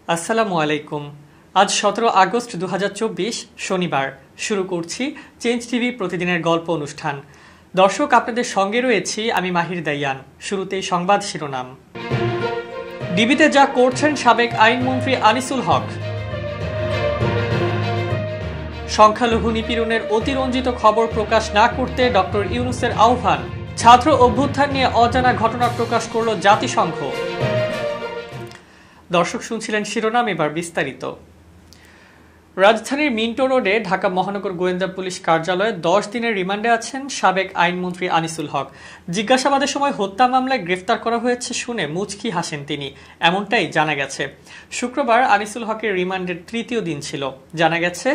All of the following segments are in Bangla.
আসসালামু আলাইকুম। আজ 17 আগস্ট 2024 শনিবার। শুরু করছি চেঞ্জ টিভি প্রতিদিনের গল্প অনুষ্ঠান। দর্শক, আপনাদের সঙ্গে রয়েছি আমি মাহির দাইয়ান। শুরুতেই সংবাদ শিরোনাম। ডিবিতে যা করছেন সাবেক আইনমন্ত্রী আনিসুল হক। সংখ্যালঘু নিপীড়নের অতিরঞ্জিত খবর প্রকাশ না করতে ডক্টর ইউনূসের আহ্বান। ছাত্র অভ্যুত্থান নিয়ে অজানা ঘটনা প্রকাশ করল জাতিসংঘ। দর্শক, শুনছিলেন শিরোনাম, এবার বিস্তারিত। রাজধানীর মিন্টো রোডে ঢাকা মহানগর গোয়েন্দা পুলিশ কার্যালয়ে 10 দিনের রিমান্ডে আছেন সাবেক আইনমন্ত্রী আনিসুল হক। জিজ্ঞাসাবাদের সময় হত্যা মামলায় গ্রেফতার করা হয়েছে শুনে মুচকি হাসেন তিনি, এমনটাই জানা গেছে। শুক্রবার আনিসুল হকের রিমান্ডের তৃতীয় দিন ছিল। জানা গেছে,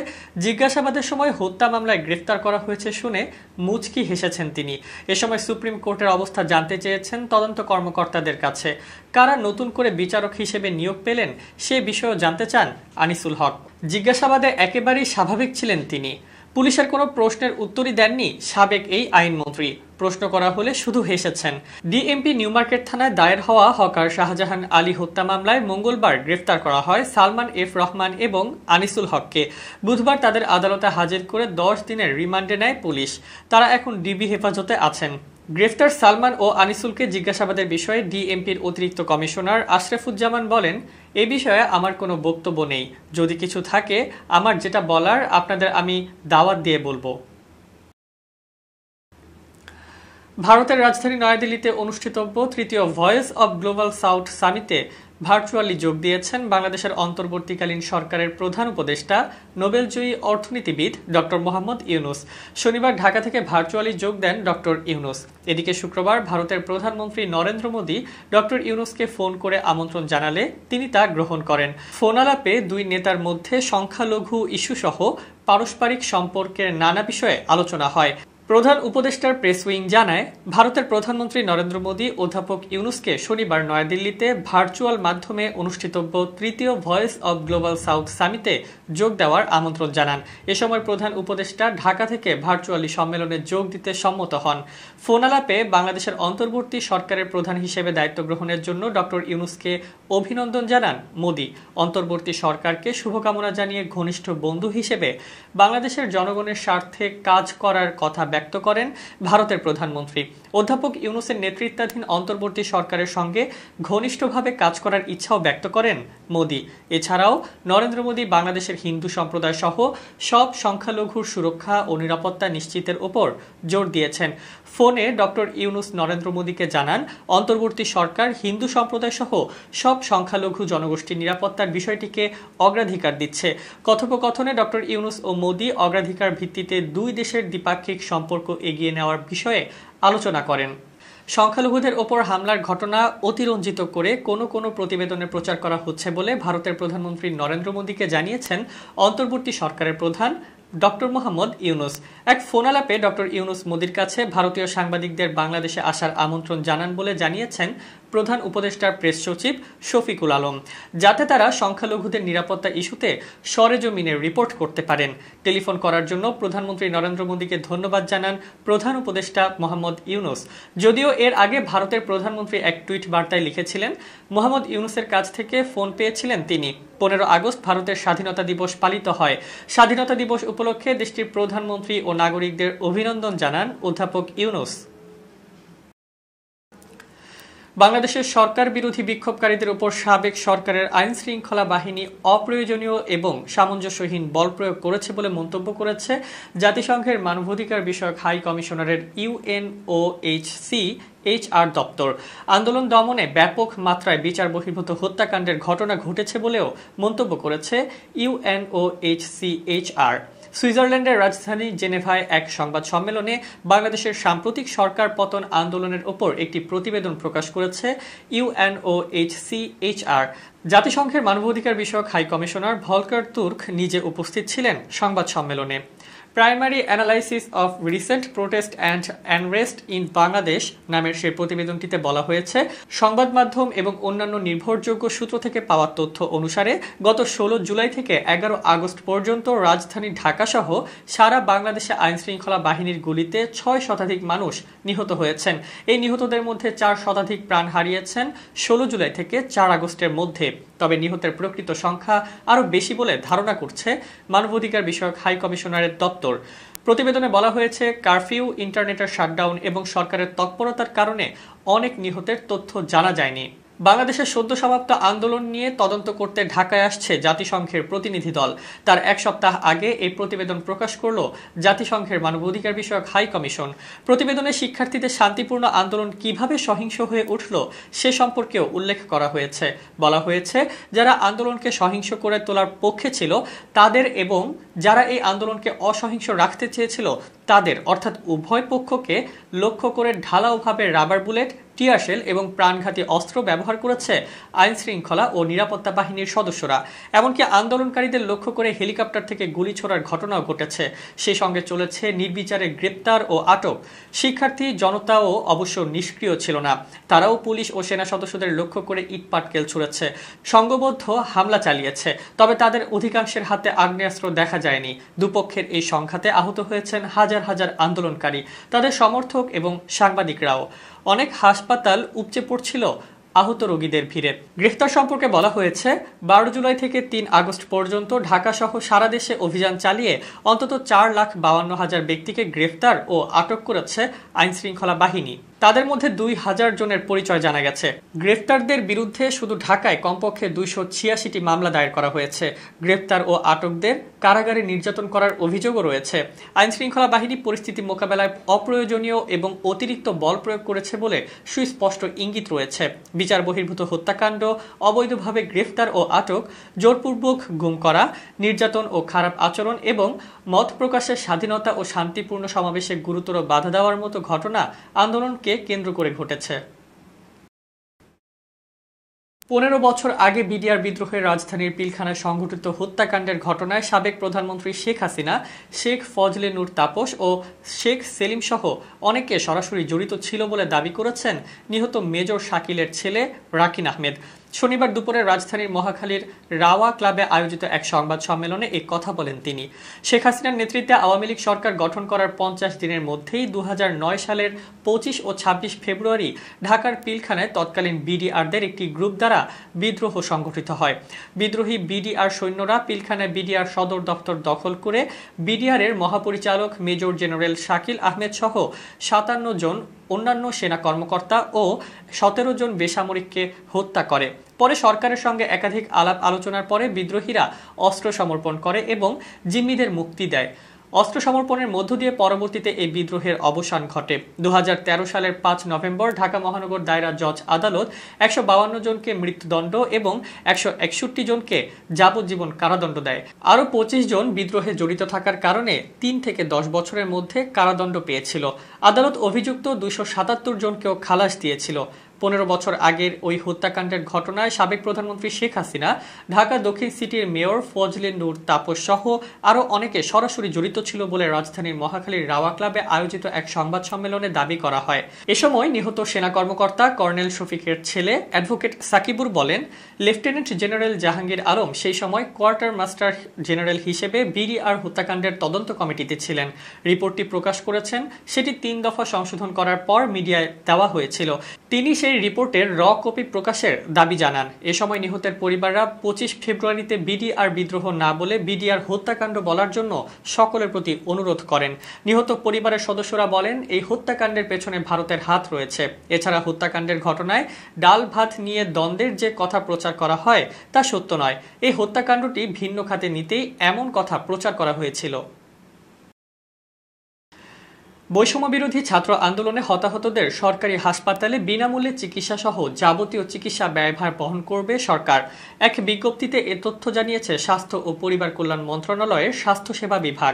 জিজ্ঞাসাবাদের সময় হত্যা মামলায় গ্রেফতার করা হয়েছে শুনে মুচকি হেসেছেন তিনি। এ সময় সুপ্রিম কোর্টের অবস্থা জানতে চেয়েছেন তদন্ত কর্মকর্তাদের কাছে। কারা নতুন করে বিচারক হিসেবে নিয়োগ পেলেন সে বিষয়েও জানতে চান আনিসুল হক। জিজ্ঞাসাবাদে একেবারেই স্বাভাবিক ছিলেন তিনি। পুলিশের কোনো প্রশ্নের উত্তরই দেননি সাবেক এই আইনমন্ত্রী। প্রশ্ন করা হলে শুধু হেসেছেন। ডিএমপি নিউ মার্কেট থানায় দায়ের হওয়া হকার শাহজাহান আলী হত্যা মামলায় মঙ্গলবার গ্রেফতার করা হয় সালমান এফ রহমান এবং আনিসুল হককে। বুধবার তাদের আদালতে হাজির করে 10 দিনের রিমান্ডে নেয় পুলিশ। তারা এখন ডিবি হেফাজতে আছেন। গ্রেফতার সালমান ও আনিসুলকে জিজ্ঞাসাবাদের বিষয়ে ডিএমপির অতিরিক্ত কমিশনার আশরাফুজ্জামান বলেন, এ বিষয়ে আমার কোনো বক্তব্য নেই। যদি কিছু থাকে আমার যেটা বলার আপনাদের আমি দাওয়াত দিয়ে বলবো। ভারতের রাজধানী নয়াদিল্লিতে অনুষ্ঠিতব্য তৃতীয় ভয়েস অব গ্লোবাল সাউথ সামিটে ভার্চুয়ালি যোগ দিয়েছেন বাংলাদেশের অন্তর্বর্তীকালীন সরকারের প্রধান উপদেষ্টা নোবেলজয়ী অর্থনীতিবিদ ডক্টর মোহাম্মদ ইউনূস। শনিবার ঢাকা থেকে ভার্চুয়ালি যোগ দেন ডক্টর ইউনূস। এদিকে শুক্রবার ভারতের প্রধানমন্ত্রী নরেন্দ্র মোদী ডক্টর ইউনূসকে ফোন করে আমন্ত্রণ জানালে তিনি তা গ্রহণ করেন। ফোন আলাপে দুই নেতার মধ্যে সংখ্যালঘু ইস্যুসহ পারস্পরিক সম্পর্কের নানা বিষয়ে আলোচনা হয়। প্রধান উপদেষ্টার প্রেস উইং জানায়, ভারতের প্রধানমন্ত্রী নরেন্দ্র মোদী অধ্যাপক ইউনূসকে শনিবার নয়াদিল্লিতে ভার্চুয়াল মাধ্যমে অনুষ্ঠিতব্য তৃতীয় ভয়েস অব গ্লোবাল সাউথ সামিটে যোগ দেওয়ার আমন্ত্রণ জানান। এ সময় প্রধান উপদেষ্টা ঢাকা থেকে ভার্চুয়ালি সম্মেলনে যোগ দিতে সম্মত হন। ফোন আলাপে বাংলাদেশের অন্তর্বর্তী সরকারের প্রধান হিসেবে দায়িত্ব গ্রহণের জন্য ডক্টর ইউনূসকে অভিনন্দন জানান মোদী। অন্তর্বর্তী সরকারকে শুভকামনা জানিয়ে ঘনিষ্ঠ বন্ধু হিসেবে বাংলাদেশের জনগণের স্বার্থে কাজ করার কথা ব্যক্ত করেন ভারতের প্রধানমন্ত্রী। অধ্যাপক ইউনূসের নেতৃত্বাধীন অন্তর্বর্তী সরকারের সঙ্গে ঘনিষ্ঠভাবে কাজ করার ইচ্ছাও ব্যক্ত করেন মোদী। এছাড়াও নরেন্দ্র মোদী বাংলাদেশের হিন্দু সম্প্রদায় সহ সব সংখ্যালঘুর সুরক্ষা ও নিরাপত্তা নিশ্চিতের উপর জোর দিয়েছেন। ফোনে ডক্টর ইউনূস নরেন্দ্র মোদীকে জানান, অন্তর্বর্তী সরকার হিন্দু সম্প্রদায় সহ সব সংখ্যালঘু জনগোষ্ঠীর নিরাপত্তার বিষয়টিকে অগ্রাধিকার দিচ্ছে। কথোপকথনে ডক্টর ইউনূস ও মোদী অগ্রাধিকার ভিত্তিতে দুই দেশের দ্বিপাক্ষিক সম্পর্ক এগিয়ে নেওয়ার বিষয়ে আলোচনা করেন। সংখ্যালঘুদের ওপর হামলার ঘটনা অতিরঞ্জিত করে কোনো প্রতিবেদনে প্রচার করা হচ্ছে বলে ভারতের প্রধানমন্ত্রী নরেন্দ্র মোদীকে জানিয়েছেন অন্তর্বর্তী সরকারের প্রধান ডক্টর মোহাম্মদ ইউনূস। এক ফোন আলাপে ডক্টর ইউনূস মোদীর কাছে ভারতীয় সাংবাদিকদের বাংলাদেশে আসার আমন্ত্রণ জানান বলে জানিয়েছেন প্রধান উপদেষ্টার প্রেস সচিব শফিকুল আলম, যাতে তারা সংখ্যালঘুদের নিরাপত্তা ইস্যুতে সরেজমিনে রিপোর্ট করতে পারেন। টেলিফোন করার জন্য প্রধানমন্ত্রী নরেন্দ্র মোদীকে ধন্যবাদ জানান প্রধান উপদেষ্টা মোহাম্মদ ইউনূস। যদিও এর আগে ভারতের প্রধানমন্ত্রী এক টুইট বার্তায় লিখেছিলেন, মোহাম্মদ ইউনূসের কাছ থেকে ফোন পেয়েছিলেন তিনি। 15 আগস্ট ভারতের স্বাধীনতা দিবস পালিত হয়। স্বাধীনতা দিবস উপলক্ষে দেশটির প্রধানমন্ত্রী ও নাগরিকদের অভিনন্দন জানান অধ্যাপক ইউনূস। বাংলাদেশের সরকার বিরোধী বিক্ষোভকারীদের উপর সাবেক সরকারের আইন শৃঙ্খলা বাহিনী অপ্রয়োজনীয় এবং সামঞ্জস্যহীন বল প্রয়োগ করেছে বলে মন্তব্য করেছে জাতিসংঘের মানবাধিকার বিষয়ক হাই কমিশনারের UNOHCHR দপ্তর। আন্দোলন দমনে ব্যাপক মাত্রায় বিচার বহির্ভূত হত্যাকাণ্ডের ঘটনা ঘটেছে বলেও মন্তব্য করেছে UNOHCHR। সুইজারল্যান্ডের রাজধানী জেনেভায় এক সংবাদ সম্মেলনে বাংলাদেশের সাম্প্রতিক সরকার পতন আন্দোলনের ওপর একটি প্রতিবেদন প্রকাশ করেছে UNOHCHR। জাতিসংঘের মানবাধিকার বিষয়ক হাই কমিশনার ভলকার তুর্ক নিজে উপস্থিত ছিলেন সংবাদ সম্মেলনে। Primary analysis of recent protest and unrest in Bangladesh নামের সেই প্রতিবেদনটিতে বলা হয়েছে, সংবাদ মাধ্যম এবং অন্যান্য নির্ভরযোগ্য সূত্র থেকে পাওয়া তথ্য অনুসারে গত ১৬ জুলাই থেকে ১১ আগস্ট পর্যন্ত রাজধানী ঢাকাসহ সারা বাংলাদেশে আইনশৃঙ্খলা বাহিনীর গুলিতে ৬ শতাধিক মানুষ নিহত হয়েছেন। এই নিহতদের মধ্যে ৪ শতাধিক প্রাণ হারিয়েছেন ১৬ জুলাই থেকে ৪ আগস্টের মধ্যে। তবে নিহতের প্রকৃত সংখ্যা আরও বেশি বলে ধারণা করছে মানবাধিকার বিষয়ক হাই কমিশনারের দপ্তর। প্রতিবেদনে বলা হয়েছে, কারফিউ, ইন্টারনেটের শাটডাউন এবং সরকারের তৎপরতার কারণে অনেক নিহতের তথ্য জানা যায়নি। বাংলাদেশের সদ্য সমাপ্ত আন্দোলন নিয়ে তদন্ত করতে ঢাকায় আসছে জাতিসংঘের প্রতিনিধি দল। তার এক সপ্তাহ আগে এই প্রতিবেদন প্রকাশ করল জাতিসংঘের মানবাধিকার বিষয়ক হাই কমিশন। প্রতিবেদনে শিক্ষার্থীদের শান্তিপূর্ণ আন্দোলন কিভাবে সহিংস হয়ে উঠল সে সম্পর্কেও উল্লেখ করা হয়েছে। বলা হয়েছে, যারা আন্দোলনকে সহিংস করে তোলার পক্ষে ছিল তাদের এবং যারা এই আন্দোলনকে অসহিংস রাখতে চেয়েছিল তাদের, অর্থাৎ উভয় পক্ষকে লক্ষ্য করে ঢালাওভাবে রাবার বুলেট, টিয়ারশেল এবং প্রাণঘাতী অস্ত্র ব্যবহার করেছে আইন শৃঙ্খলা ও নিরাপত্তা বাহিনীর সদস্যরা। এমনকি আন্দোলনকারীদের লক্ষ্য করে হেলিকপ্টার থেকে গুলি ছোড়ার ঘটনাও ঘটেছে। সেই সঙ্গে চলেছে নির্বিচারে গ্রেপ্তার ও আটক। শিক্ষার্থী জনতাও অবশ্য নিষ্ক্রিয় ছিল না। তারাও পুলিশ ও সেনা সদস্যদের লক্ষ্য করে ইটপাটকেল ছুড়েছে, সংঘবদ্ধ হামলা চালিয়েছে। তবে তাদের অধিকাংশের হাতে আগ্নেয়াস্ত্র দেখা যায়নি। দুপক্ষের এই সংঘাতে আহত হয়েছেন হাজার হাজার আন্দোলনকারী, তাদের সমর্থক এবং সাংবাদিকরাও। অনেক হাসপাতাল উপচে পড়ছিল আহত রোগীদের ভিড়ে। গ্রেফতার সম্পর্কে বলা হয়েছে, ১২ জুলাই থেকে ৩ আগস্ট পর্যন্ত ঢাকাসহ সারা দেশে অভিযান চালিয়ে অন্তত ৪,৫২,০০০ ব্যক্তিকে গ্রেফতার ও আটক করেছে আইনশৃঙ্খলা বাহিনী। তাদের মধ্যে ২,০০০ জনের পরিচয় জানা গেছে। গ্রেফতারদের বিরুদ্ধে শুধু ঢাকায় কমপক্ষে ২৮৬টি মামলা দায়ের করা হয়েছে। গ্রেফতার ও আটকদের কারাগারে নির্যাতন করার অভিযোগও রয়েছে। আইনশৃঙ্খলা বাহিনী পরিস্থিতি মোকাবেলায় অপ্রয়োজনীয় এবং অতিরিক্ত বল প্রয়োগ করেছে বলে সুস্পষ্ট ইঙ্গিত রয়েছে। বিচার বহির্ভূত হত্যাকাণ্ড, অবৈধভাবে গ্রেফতার ও আটক, জোরপূর্বক গুম করা, নির্যাতন ও খারাপ আচরণ এবং মত প্রকাশের স্বাধীনতা ও শান্তিপূর্ণ সমাবেশে গুরুতর বাধা দেওয়ার মতো ঘটনা আন্দোলনকে কেন্দ্র করে ঘটেছে। ১৫ বছর আগে বিডিআর বিদ্রোহের রাজধানীর পিলখানায় সংঘটিত হত্যাকাণ্ডের ঘটনায় সাবেক প্রধানমন্ত্রী শেখ হাসিনা, শেখ ফজলে নূর তাপস ও শেখ সেলিম সহ অনেকে সরাসরি জড়িত ছিল বলে দাবি করেছেন নিহত মেজর শাকিলের ছেলে রাকিন আহমেদ। শনিবার দুপুরে রাজধানীর মহাখালীর রাওয়া ক্লাবে আয়োজিত এক সংবাদ সম্মেলনে এই কথা বলেন তিনি। শেখ হাসিনার নেতৃত্বে আওয়ামী লীগ সরকার গঠন করার ৫০ দিনের মধ্যেই ২০০৯ সালের ২৫ ও ২৬ ফেব্রুয়ারি ঢাকার পিলখানায় তৎকালীন বিডিআরদের একটি গ্রুপ দ্বারা বিদ্রোহ সংঘটিত হয়। বিদ্রোহী বিডিআর সৈন্যরা পিলখানায় বিডিআর সদর দপ্তর দখল করে বিডিআরের মহাপরিচালক মেজর জেনারেল শাকিল আহমেদ সহ ৫৭ জন অন্যান্য সেনা কর্মকর্তা ও ১৭ জন বেসামরিককে হত্যা করে। পরে সরকারের সঙ্গে একাধিক আলাপ আলোচনার পরে বিদ্রোহীরা অস্ত্র সমর্পণ করে এবং জিম্মিদের মুক্তি দেয়। অস্ত্র সমর্পণের মধ্য দিয়ে পরবর্তীতে এই বিদ্রোহের অবসান ঘটে। ২০১৩ সালের ৫ নভেম্বর ঢাকা মহানগর দায়রা জজ আদালত ১৫২ জনকে মৃত্যুদণ্ড এবং ১৬১ জনকে যাবজ্জীবন কারাদণ্ড দেয়। আরও ২৫ জন বিদ্রোহে জড়িত থাকার কারণে ৩ থেকে ১০ বছরের মধ্যে কারাদণ্ড পেয়েছিল। আদালত অভিযুক্ত ২৭৭ জনকেও খালাস দিয়েছিল। ১৫ বছর আগের ওই হত্যাকাণ্ডের ঘটনায় সাবেক প্রধানমন্ত্রী শেখ হাসিনা, ঢাকা দক্ষিণ সিটির মেয়র ফজলে নূর তাপস সহ আরও অনেকে সরাসরি জড়িত ছিল বলে রাজধানীর মহাখালীর রাওয়া ক্লাবে আয়োজিত এক সংবাদ সম্মেলনে দাবি করা হয়। এ সময় নিহত সেনা কর্মকর্তা কর্নেল শফিকের ছেলে অ্যাডভোকেট সাকিবুর বলেন, লেফটেন্যান্ট জেনারেল জাহাঙ্গীর আলম সেই সময় কোয়ার্টার মাস্টার জেনারেল হিসেবে বিডিআর হত্যাকাণ্ডের তদন্ত কমিটিতে ছিলেন। রিপোর্টটি প্রকাশ করেছেন, সেটি ৩ দফা সংশোধন করার পর মিডিয়ায় দেওয়া হয়েছিল। তিনি সেই রিপোর্টের র কপি প্রকাশের দাবি জানান। এ সময় নিহতের পরিবাররা ২৫ ফেব্রুয়ারিতে বিডিআর বিদ্রোহ না বলে বিডিআর হত্যাকাণ্ড বলার জন্য সকলের প্রতি অনুরোধ করেন। নিহত পরিবারের সদস্যরা বলেন, এই হত্যাকাণ্ডের পেছনে ভারতের হাত রয়েছে। এছাড়া হত্যাকাণ্ডের ঘটনায় ডাল ভাত নিয়ে দ্বন্দ্বের যে কথা প্রচার করা হয় তা সত্য নয়। এই হত্যাকাণ্ডটি ভিন্ন খাতে নিতেই এমন কথা প্রচার করা হয়েছিল। বৈষম্য বিরোধী ছাত্র আন্দোলনে হতাহতদের সরকারি হাসপাতালে বিনামূল্যে চিকিৎসা সহ যাবতীয় চিকিৎসা ব্যয়ভার বহন করবে সরকার। এক বিজ্ঞপ্তিতে এ তথ্য জানিয়েছে স্বাস্থ্য ও পরিবার কল্যাণ মন্ত্রণালয়ের স্বাস্থ্যসেবা বিভাগ।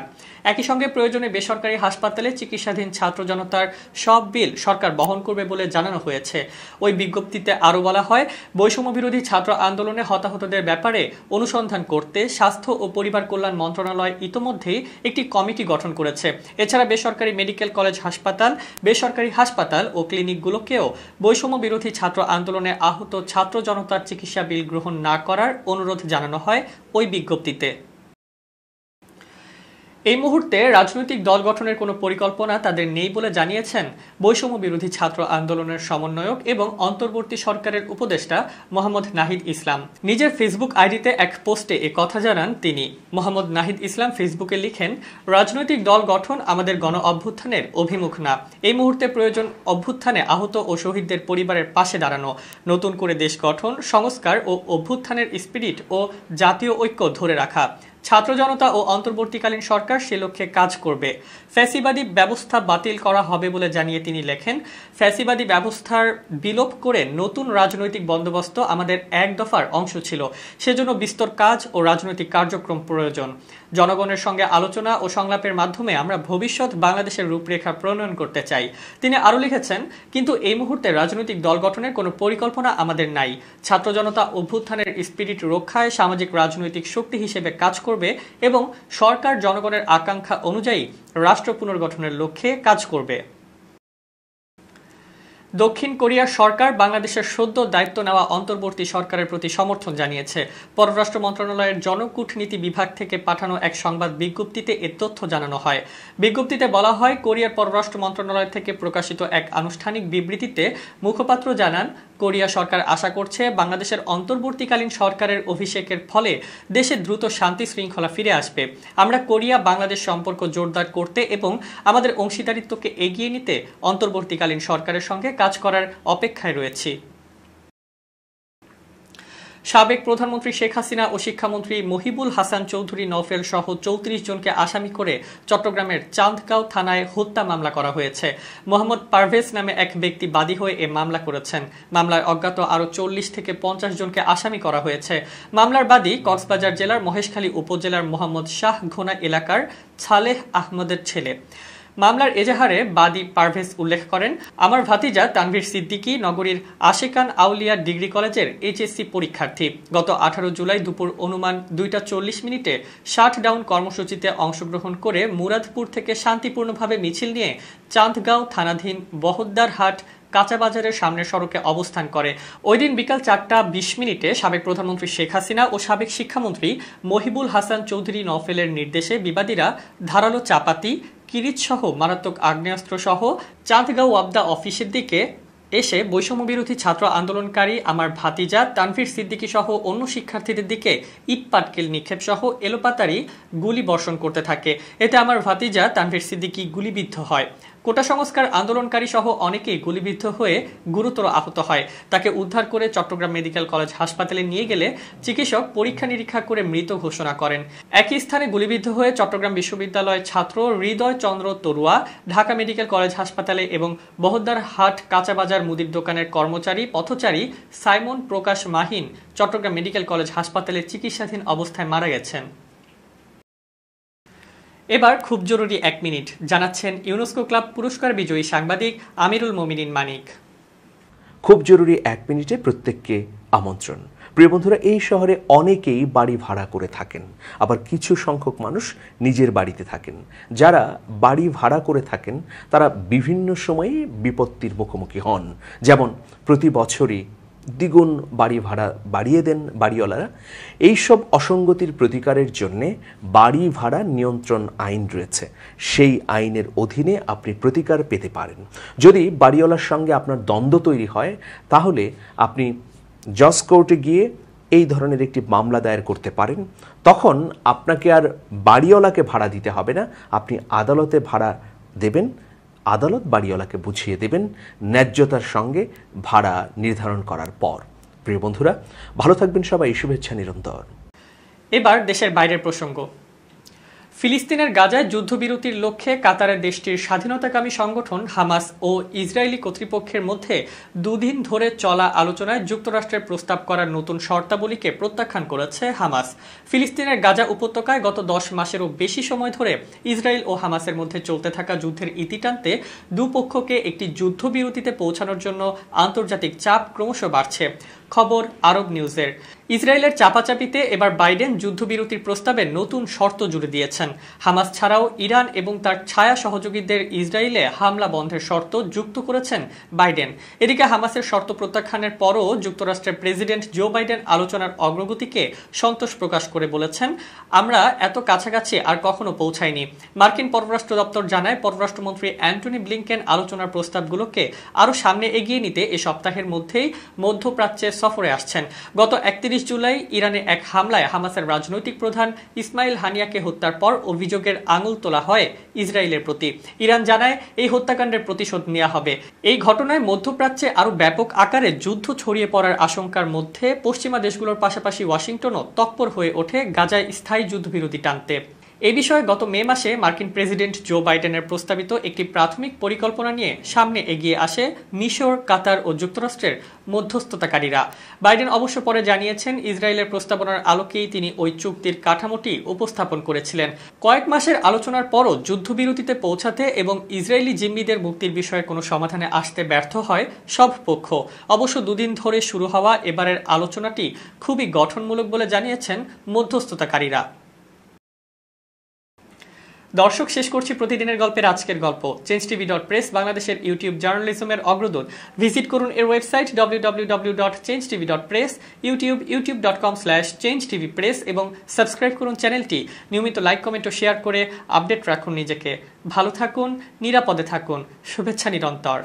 একই সঙ্গে প্রয়োজনে বেসরকারি হাসপাতালে চিকিৎসাধীন ছাত্র জনতার সব বিল সরকার বহন করবে বলে জানানো হয়েছে। ওই বিজ্ঞপ্তিতে আরও বলা হয়, বৈষম্য বিরোধী ছাত্র আন্দোলনে হতাহতদের ব্যাপারে অনুসন্ধান করতে স্বাস্থ্য ও পরিবার কল্যাণ মন্ত্রণালয় ইতোমধ্যেই একটি কমিটি গঠন করেছে। এছাড়া বেসরকারি মেডিকেল কলেজ হাসপাতাল, বেসরকারি হাসপাতাল ও ক্লিনিকগুলোকেও বৈষম্য বিরোধী ছাত্র আন্দোলনে আহত ছাত্র জনতার চিকিৎসা বিল গ্রহণ না করার অনুরোধ জানানো হয় ওই বিজ্ঞপ্তিতে। এই মুহূর্তে রাজনৈতিক দল গঠনের কোনো পরিকল্পনা তাদের নেই বলে জানিয়েছেন বৈষম্য বিরোধী ছাত্র আন্দোলনের সমন্বয়ক এবং অন্তর্বর্তী সরকারের উপদেষ্টা মোহাম্মদ নাহিদ ইসলাম। নিজের ফেসবুক আইডিতে এক পোস্টে এ কথা জানান তিনি। মোহাম্মদ নাহিদ ইসলাম ফেসবুকে লিখেন, রাজনৈতিক দল গঠন আমাদের গণ অভ্যুত্থানের অভিমুখ না। এই মুহূর্তে প্রয়োজন অভ্যুত্থানে আহত ও শহীদদের পরিবারের পাশে দাঁড়ানো, নতুন করে দেশ গঠন, সংস্কার ও অভ্যুত্থানের স্পিরিট ও জাতীয় ঐক্য ধরে রাখা। ছাত্র জনতা ও অন্তর্বর্তীকালীন সরকার সে লক্ষ্যে কাজ করবে। ফ্যাসিবাদী ব্যবস্থা বাতিল করা হবে বলে জানিয়ে তিনি লেখেন, ফ্যাসিবাদী ব্যবস্থার বিলোপ করে নতুন রাজনৈতিক বন্দোবস্ত আমাদের এক দফার অংশ ছিল। সেজন্য বিস্তর কাজ ও রাজনৈতিক কার্যক্রম প্রয়োজন। জনগণের সঙ্গে আলোচনা ও সংলাপের মাধ্যমে আমরা ভবিষ্যৎ বাংলাদেশের রূপরেখা প্রণয়ন করতে চাই। তিনি আরও লিখেছেন, কিন্তু এই মুহূর্তে রাজনৈতিক দল গঠনের কোনো পরিকল্পনা আমাদের নাই। ছাত্র জনতা অভ্যুত্থানের স্পিরিট রক্ষায় সামাজিক রাজনৈতিক শক্তি হিসেবে কাজ করবে এবং সরকার জনগণের আকাঙ্ক্ষা অনুযায়ী রাষ্ট্র পুনর্গঠনের লক্ষ্যে কাজ করবে। দক্ষিণ কোরিয়ার সরকার বাংলাদেশের সদ্য দায়িত্ব নেওয়া অন্তর্বর্তী সরকারের প্রতি সমর্থন জানিয়েছে। পররাষ্ট্র মন্ত্রণালয়ের জনকূটনীতি বিভাগ থেকে পাঠানো এক সংবাদ বিজ্ঞপ্তিতে এ তথ্য জানানো হয়। বিজ্ঞপ্তিতে বলা হয়, কোরিয়ার পররাষ্ট্র মন্ত্রণালয় থেকে প্রকাশিত এক আনুষ্ঠানিক বিবৃতিতে মুখপাত্র জানান, কোরিয়া সরকার আশা করছে বাংলাদেশের অন্তর্বর্তীকালীন সরকারের অভিষেকের ফলে দেশে দ্রুত শান্তি শৃঙ্খলা ফিরে আসবে। আমরা কোরিয়া বাংলাদেশ সম্পর্ক জোরদার করতে এবং আমাদের অংশীদারিত্বকে এগিয়ে নিতে অন্তর্বর্তীকালীন সরকারের সঙ্গে কাজ করার অপেক্ষায় রয়েছি। সাবেক প্রধানমন্ত্রী শেখ হাসিনা ও শিক্ষামন্ত্রী মহিবুল হাসান চৌধুরী নওফেল সহ ৩৪ জনকে আসামি করে চট্টগ্রামের চান্দগাঁও থানায় হত্যা মামলা করা হয়েছে। মোহাম্মদ পারভেজ নামে এক ব্যক্তি বাদী হয়ে এ মামলা করেছেন। মামলায় অজ্ঞাত আরও ৪০ থেকে ৫০ জনকে আসামি করা হয়েছে। মামলার বাদী কক্সবাজার জেলার মহেশখালী উপজেলার মোহাম্মদ শাহ ঘোনা এলাকার ছালেহ আহমদের ছেলে। মামলার এজাহারে বাদী পারভেজ উল্লেখ করেন, আমার ভাতিজা তানভীর সিদ্দিকী নগরীর আশেকান আউলিয়া ডিগ্রি কলেজের এইচএসসি পরীক্ষার্থী। গত ১৮ জুলাই দুপুর অনুমান ২টা ৪০ মিনিটে শাটডাউন কর্মসূচিতে অংশগ্রহণ করে মুরাদপুর থেকে শান্তিপূর্ণভাবে মিছিল নিয়ে চান্দগাঁও থানাধীন বহদ্দার হাট কাঁচা বাজারের সামনের সড়কে অবস্থান করে। ওই দিন বিকাল ৪টা ২০ মিনিটে সাবেক প্রধানমন্ত্রী শেখ হাসিনা ও সাবেক শিক্ষামন্ত্রী মহিবুল হাসান চৌধুরী নওফেলের নির্দেশে বিবাদীরা ধারালো চাপাতি, কিরিচ সহ মারাত্মক আগ্নেয়াস্ত্র সহ চাঁদগাঁও ওয়াবদা অফিসের দিকে এসে বৈষম্য বিরোধী ছাত্র আন্দোলনকারী আমার ভাতিজা তানভীর সিদ্দিকী সহ অন্য শিক্ষার্থীদের দিকে ইট পাটকেল নিক্ষেপ সহ এলোপাতাড়ি গুলি বর্ষণ করতে থাকে। এতে আমার ভাতিজা তানভীর সিদ্দিকী গুলিবিদ্ধ হয়। কোটা সংস্কার আন্দোলনকারী সহ অনেকেই গুলিবিদ্ধ হয়ে গুরুতর আহত হয়। তাকে উদ্ধার করে চট্টগ্রাম মেডিকেল কলেজ হাসপাতালে নিয়ে গেলে চিকিৎসক পরীক্ষা নিরীক্ষা করে মৃত ঘোষণা করেন। একই স্থানে গুলিবিদ্ধ হয়ে চট্টগ্রাম বিশ্ববিদ্যালয় ছাত্র হৃদয় চন্দ্র তরুয়া, ঢাকা মেডিকেল কলেজ হাসপাতালে এবং বহদ্দার হাট কাঁচাবাজার মুদির দোকানের কর্মচারী পথচারী সাইমন প্রকাশ মাহিন চট্টগ্রাম মেডিকেল কলেজ হাসপাতালে চিকিৎসাধীন অবস্থায় মারা গেছেন। এবার খুব জরুরি ১ মিনিট জানাচ্ছেন ইউনেস্কো ক্লাব পুরস্কার বিজয়ী সাংবাদিক আমিরুল মোমিনিন মানিক। খুব জরুরি ১ মিনিটে প্রত্যেককে আমন্ত্রণ। প্রিয় বন্ধুরা, এই শহরে অনেকেই বাড়ি ভাড়া করে থাকেন, আবার কিছু সংখ্যক মানুষ নিজের বাড়িতে থাকেন। যারা বাড়ি ভাড়া করে থাকেন তারা বিভিন্ন সময়ে বিপত্তির মুখোমুখি হন। যেমন প্রতি বছরই দ্বিগুণ বাড়ি ভাড়া বাড়িয়ে দেন বাড়িওয়ালারা। এইসব অসঙ্গতির প্রতিকারের জন্যে বাড়ি ভাড়া নিয়ন্ত্রণ আইন রয়েছে। সেই আইনের অধীনে আপনি প্রতিকার পেতে পারেন। যদি বাড়িওয়ালার সঙ্গে আপনার দ্বন্দ্ব তৈরি হয় তাহলে আপনি জজ কোর্টে গিয়ে এই ধরনের একটি মামলা দায়ের করতে পারেন। তখন আপনাকে আর বাড়িওয়ালাকে ভাড়া দিতে হবে না, আপনি আদালতে ভাড়া দেবেন। আদালত বাড়িওয়ালাকে বুঝিয়ে দেবেন ন্যায্যতার সঙ্গে ভাড়া নির্ধারণ করার পর। প্রিয় বন্ধুরা, ভালো থাকবেন সবাই, শুভেচ্ছা নিরন্তর। এবার দেশের বাইরের প্রসঙ্গ। ফিলিস্তিনের গাজায় যুদ্ধবিরতির লক্ষ্যে কাতারের দেশটির স্বাধীনতাকামী সংগঠন হামাস ও ইসরায়েলি কর্তৃপক্ষের মধ্যে দুদিন ধরে চলা আলোচনায় যুক্তরাষ্ট্রের প্রস্তাব করার নতুন শর্তাবলীকে প্রত্যাখ্যান করেছে হামাস। ফিলিস্তিনের গাজা উপত্যকায় গত 10 মাসেরও বেশি সময় ধরে ইসরায়েল ও হামাসের মধ্যে চলতে থাকা যুদ্ধের ইতি টানতে দুপক্ষকে একটি যুদ্ধবিরতিতে পৌঁছানোর জন্য আন্তর্জাতিক চাপ ক্রমশ বাড়ছে। খবর আরব নিউজের। ইসরায়েলের চাপাচাপিতে এবার বাইডেন যুদ্ধবিরতির প্রস্তাবে নতুন শর্ত জুড়ে দিয়েছেন। হামাস ছাড়াও ইরান এবং তার ছায়া সহযোগীদের ইসরায়েলে হামলা বন্ধের শর্ত যুক্ত করেছেন বাইডেন। এদিকে হামাসের শর্ত প্রত্যাখ্যানের পরও যুক্তরাষ্ট্রের প্রেসিডেন্ট জো বাইডেন আলোচনার অগ্রগতিকে সন্তোষ প্রকাশ করে বলেছেন, আমরা এত কাছাকাছি আর কখনো পৌঁছাইনি। মার্কিন পররাষ্ট্র দপ্তর জানায়, পররাষ্ট্রমন্ত্রী অ্যান্টনি ব্লিংকেন আলোচনার প্রস্তাবগুলোকে আরও সামনে এগিয়ে নিতে এ সপ্তাহের মধ্যেই মধ্যপ্রাচ্যে সফরে আসছেন। গত 31 জুলাই ইরানে এক হামলায় হামাসের রাজনৈতিক প্রধান ইসমাইল হানিয়াকে হত্যার পর অভিযোগের আঙুল তোলা হয় ইসরায়েলের প্রতি। ইরান জানায় এই হত্যাকাণ্ডের প্রতিশোধ নেওয়া হবে। এই ঘটনায় মধ্যপ্রাচ্যে আরও ব্যাপক আকারে যুদ্ধ ছড়িয়ে পড়ার আশঙ্কার মধ্যে পশ্চিমা দেশগুলোর পাশাপাশি ওয়াশিংটনও তৎপর হয়ে ওঠে গাজায় স্থায়ী যুদ্ধবিরতি টানতে। এ বিষয়ে গত মে মাসে মার্কিন প্রেসিডেন্ট জো বাইডেনের প্রস্তাবিত একটি প্রাথমিক পরিকল্পনা নিয়ে সামনে এগিয়ে আসে মিশর, কাতার ও যুক্তরাষ্ট্রের মধ্যস্থতাকারীরা। বাইডেন অবশ্য পরে জানিয়েছেন, ইসরায়েলের প্রস্তাবনার আলোকেই তিনি ওই চুক্তির কাঠামোটি উপস্থাপন করেছিলেন। কয়েক মাসের আলোচনার পরও যুদ্ধবিরতিতে পৌঁছাতে এবং ইসরায়েলি জিম্মিদের মুক্তির বিষয়ে কোনো সমাধানে আসতে ব্যর্থ হয় সব পক্ষ। অবশ্য দুদিন ধরে শুরু হওয়া এবারের আলোচনাটি খুবই গঠনমূলক বলে জানিয়েছেন মধ্যস্থতাকারীরা। দর্শক, শেষ করছি প্রতিদিনের গল্পের আজকের গল্প। changetv.press বাংলাদেশের ইউটিউব জার্নালিজমের অগ্রদূত। ভিজিট করুন এর ওয়েবসাইট www.changetv.press, youtube.com/changetvpress এবং সাবস্ক্রাইব করুন চ্যানেলটি। নিয়মিত লাইক, কমেন্ট ও শেয়ার করে আপডেট রাখুন নিজেকে। ভালো থাকুন, নিরাপদে থাকুন। শুভেচ্ছা নিরন্তর।